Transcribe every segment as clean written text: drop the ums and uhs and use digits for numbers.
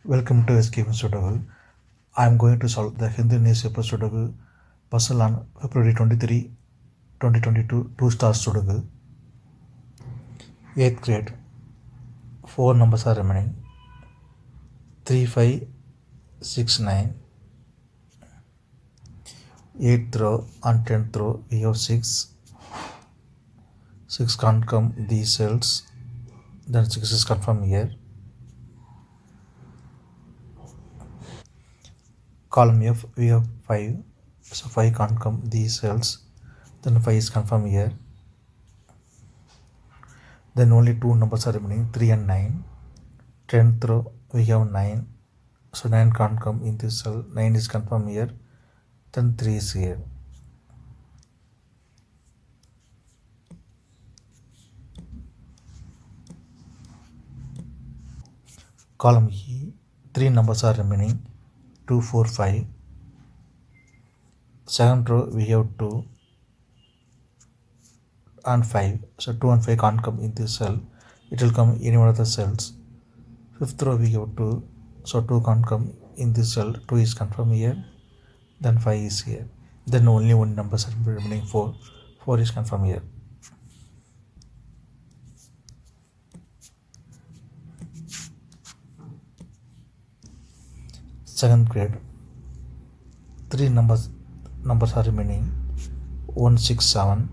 Welcome to SkVm Sudoku. I am going to solve the Hindu newspaper Sudoku puzzle on February 23, 2022, 2 stars Sudoku. 8th grade. 4 numbers are remaining. 3, 5, 6, 9. 8th row and 10th row we have 6. 6 can't come these cells. Then 6 is confirmed here. Column F we have 5. So 5 can't come these cells. Then 5 is confirmed here. Then only 2 numbers are remaining, 3 and 9. 10th row we have 9. So 9 can't come in this cell. 9 is confirmed here. Then 3 is here. Column E, 3 numbers are remaining, 2, 4, 5. Second row we have 2 and 5. So 2 and 5 can't come in this cell. It will come in one of the cells. Fifth row we have 2. So 2 can't come in this cell. 2 is confirmed here. Then 5 is here. Then only one number is remaining, 4. 4 is confirmed here. Second grade. 3 numbers are remaining, 1, 6, 7.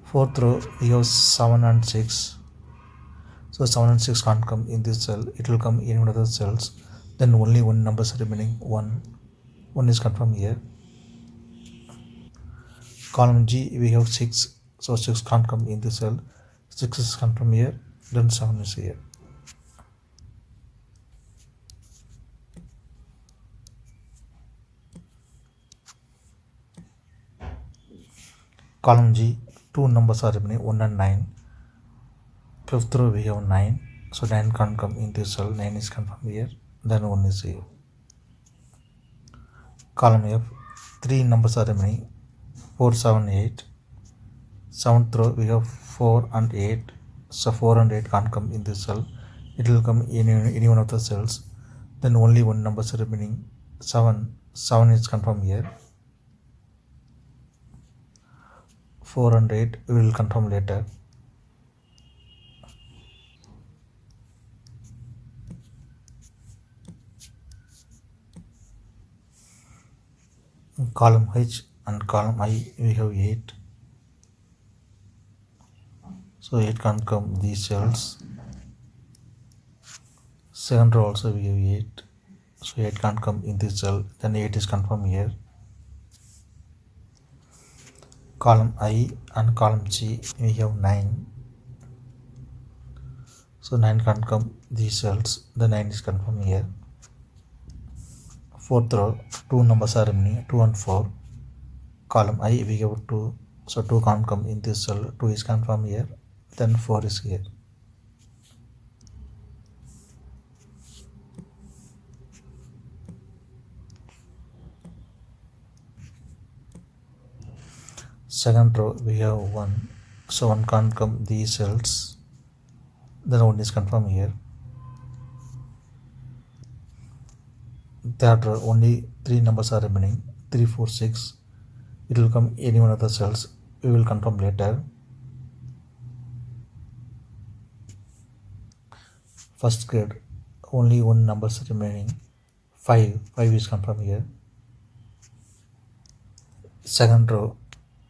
Fourth row we have 7 and 6. So 7 and 6 can't come in this cell. It will come in one of the cells. Then only one number is remaining, 1. 1 is confirmed here. Column G we have 6. So 6 can't come in this cell. 6 is confirmed here. Then 7 is here. Column G, 2 numbers are remaining, 1 and 9. Fifth row we have 9. So 9 can't come in this cell. 9 is confirmed here. Then 1 is here. Column F, 3 numbers are remaining, 4, 7, 8. Seventh row we have 4 and 8. So 4 and 8 can't come in this cell. It will come in any one of the cells. Then only one number is remaining, 7. 7 is confirmed here. 4 and 8 we will confirm later. In column H and column I we have 8. So 8 can't come these cells. Second row also we have 8. So 8 can't come in this cell. Then 8 is confirmed here. Column I and column G we have 9. So 9 can't come these cells. The 9 is confirmed here. Fourth row 2 numbers are remaining, 2 and 4. Column I we have 2. So 2 can't come in this cell. 2 is confirmed here. Then 4 is here. Second row we have 1. So 1 can't come these cells. Then 1 is confirmed here. Third row only 3 numbers are remaining, 3, 4, 6. It will come any one of the cells. We will confirm later. First grade only one number is remaining, 5. 5 is confirmed here. Second row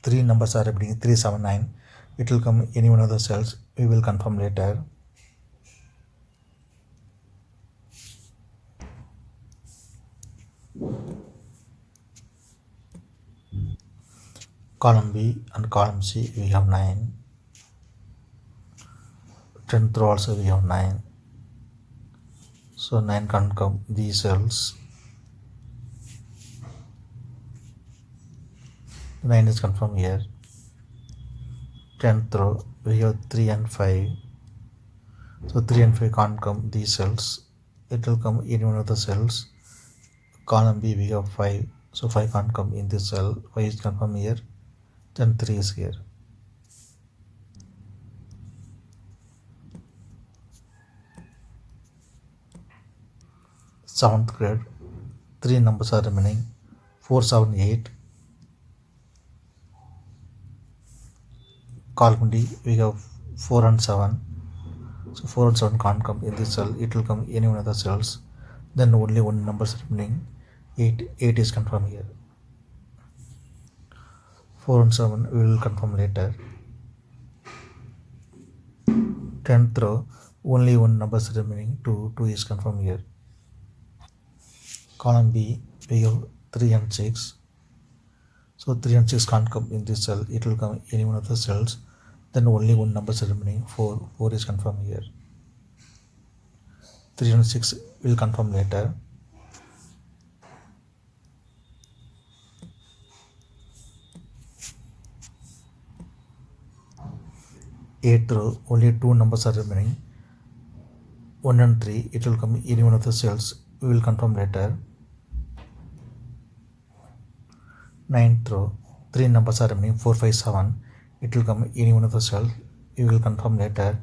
3 numbers are remaining, 3, 7, 9. It will come any one of the cells. We will confirm later. Column B and column C we have 9. 10th row also we have 9. So 9 can't come these cells. 9 is confirmed here. 10th row we have 3 and 5. So 3 and 5 can't come these cells. It will come in one of the cells. Column B we have 5. So 5 can't come in this cell. 5 is confirmed here. Then 3 is here. 7th grade. 3 numbers are remaining, 4, 7, 8. Column D, we have 4 and 7. So 4 and 7 can't come in this cell, it will come any one of the cells. Then only one number is remaining, 8. 8 is confirmed here. 4 and 7 we will confirm later. 10th row, only one number is remaining, 2. 2 is confirmed here. Column B, we have 3 and 6. So 3 and 6 can't come in this cell, it will come any one of the cells. Then only one number is remaining, 4. 4 is confirmed here. 3 and 6 will confirm later. 8th row, only 2 numbers are remaining, 1 and 3. It will come any one of the cells, we will confirm later. 9th row, 3 numbers are remaining, 4, 5, 7. It will come any one of the cells, we will confirm later.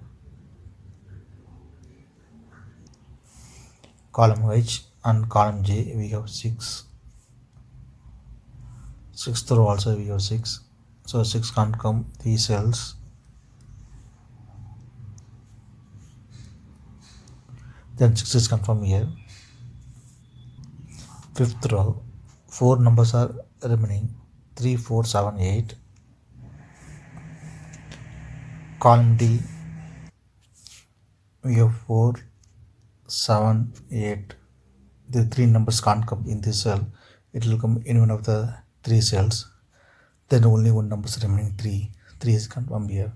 Column H and column J we have 6. 6th row also we have 6. So 6 can't come these cells. Then 6 is confirmed here. 5th row, 4 numbers are remaining, 3, 4, 7, 8. Column D, we have 4, 7, 8. The 3 numbers can't come in this cell, it will come in one of the 3 cells. Then only one number is remaining, 3. 3 is confirmed here.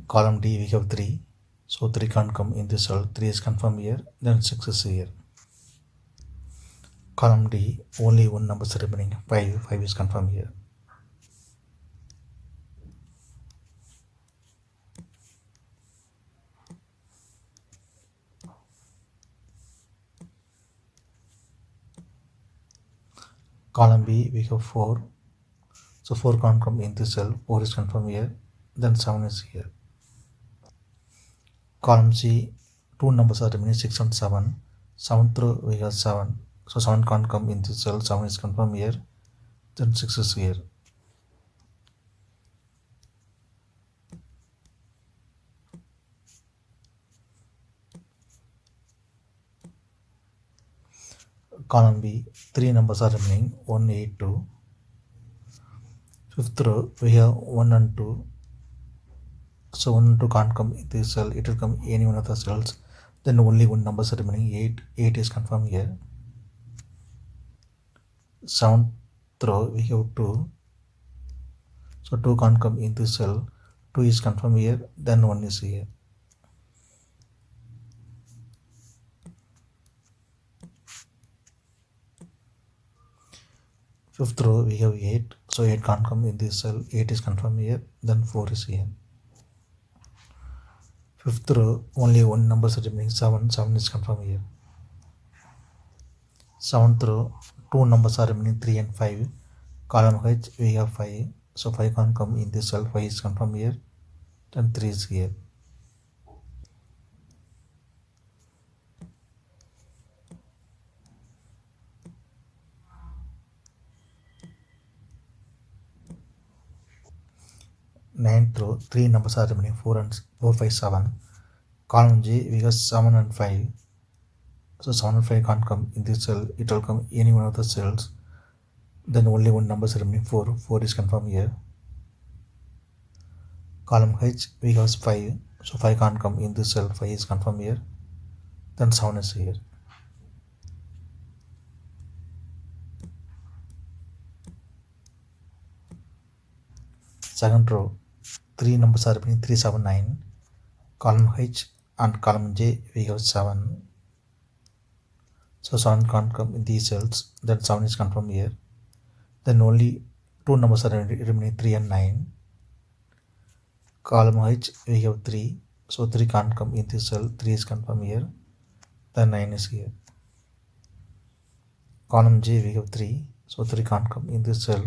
Column D, we have 3. So 3 can't come in this cell, 3 is confirmed here. Then 6 is here. Column D, only one number is remaining, 5. 5 is confirmed here. Column B, we have 4. So 4 can't come in this cell, 4 is confirmed here. Then 7 is here. Column C, 2 numbers are remaining, 6 and 7. 7th row we have 7. So 7 can't come in this cell, 7 is confirmed here. Then 6 is here. Column B, 3 numbers are remaining, 1, 8, 2. 5th row we have 1 and 2. So 1 and 2 can't come in this cell, it will come any one of the cells. Then only one number is remaining, 8. 8 is confirmed here. 7th row we have 2. So 2 can't come in this cell, 2 is confirmed here. Then 1 is here. 5th row we have 8. So 8 can't come in this cell, 8 is confirmed here. Then 4 is here. 5th row, only one number is remaining, 7. 7 is confirmed here. 7th row, 2 numbers are remaining, 3 and 5. Column H we have 5. So 5 can't come in this cell, 5 is confirmed here. Then 3 is here. Ninth row, 3 numbers are remaining, 4 and 4, 5, 7. Column G we have 7 and 5. So 7 and 5 can't come in this cell, it will come any one of the cells. Then only one number is remaining, 4. 4 is confirmed here. Column H we have 5. So 5 can't come in this cell, 5 is confirmed here. Then 7 is here. Second row, 3 numbers are remaining, 3, 7, 9. Column H and column J we have 7. So 7 can't come in these cells, then 7 is confirmed here. Then only 2 numbers are remaining, 3 and 9. Column H we have 3. So 3 can't come in this cell, 3 is confirmed here. Then 9 is here. Column J we have 3. So 3 can't come in this cell,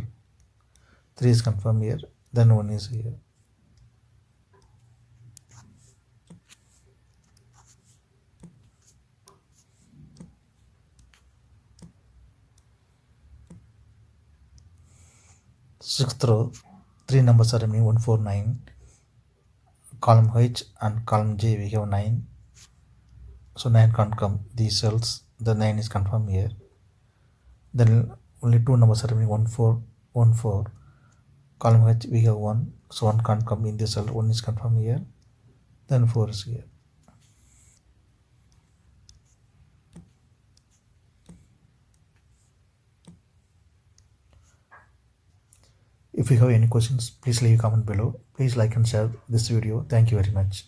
3 is confirmed here. Then 1 is here. Sixth row, three numbers are remaining 1, 4, 9. Column H and column J we have 9. So 9 can't come. These cells, the 9 is confirmed here. Then only two numbers are remaining 1, 4, 1, 4. Column H we have 1. So 1 can't come in this cell. 1 is confirmed here. Then 4 is here. If you have any questions, please leave a comment below. Please like and share this video. Thank you very much.